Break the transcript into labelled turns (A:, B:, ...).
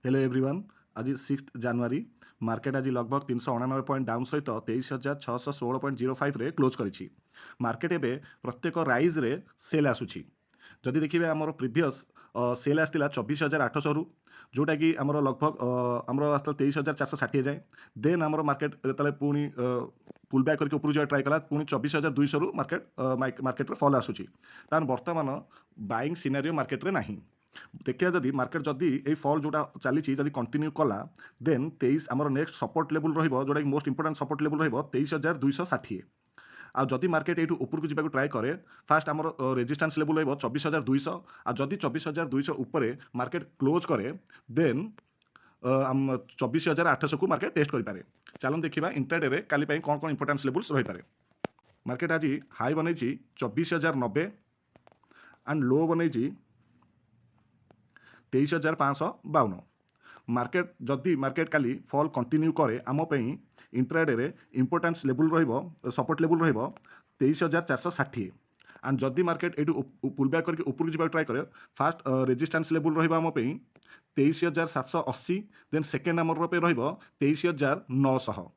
A: Hello everyone. आज 6 जनवरी market आज लगभग 399 पॉइंट डाउन सहित 23,616.05 रे क्लोज करिछि। मार्केट एबे प्रत्येक राइज रे सेल आसुछि। जदि देखिबे हमर प्रीवियस सेल आस्तिला 24,800 रु, जोटा कि हमर लगभग हमर आस्ता 23,460 जाए। देन हमर मार्केट जेतले पुणी पुल बैक करके ऊपर ट्राई कला, पुणी 24,200 रु मार्केट रे फॉल आसुछि। तान वर्तमान बाइंग सिनेरियो मार्केट रे नाही। देखिए जदि मार्केट जदि ये फॉल जोटा चली जदि कंटिन्यू कला, देन 23 आमर नेक्स्ट सपोर्ट लेवल रहिबो, जोटा कि मोस्ट इंपोर्टेंट सपोर्ट लेवल रहिबो 23,260। आ जदि मार्केट एटू ऊपर को ट्राए करे, फास्ट आमर रेजिस्टेंस लेवल रहिबो 24,200। आ जदि 24,200 ऊपर मार्केट क्लोज करे, देन 24,800 को मार्केट टेस्ट करें। चलो देखा इंट्राडे रे काली कौन कौन इंपोर्टेंस लेवल्स रही पारे। मार्केट आज हाई बन 24,090 एंड लो बन 23,552। मार्केट जदि मार्केट काली फॉल कंटिन्यू करे, आमपाई इंट्राडे रे इंपोर्टेंस लेवल रहिबो, सपोर्ट लेवल रहिबो 23,460। एंड जदि मार्केट एटू पुल बैक करके ऊपर को ट्राई करे, फास्ट रेजिस्टेंस लेवल रहिबो आमपाई 23,780। देन सेकेंड आमर पे रहिबो 23,900।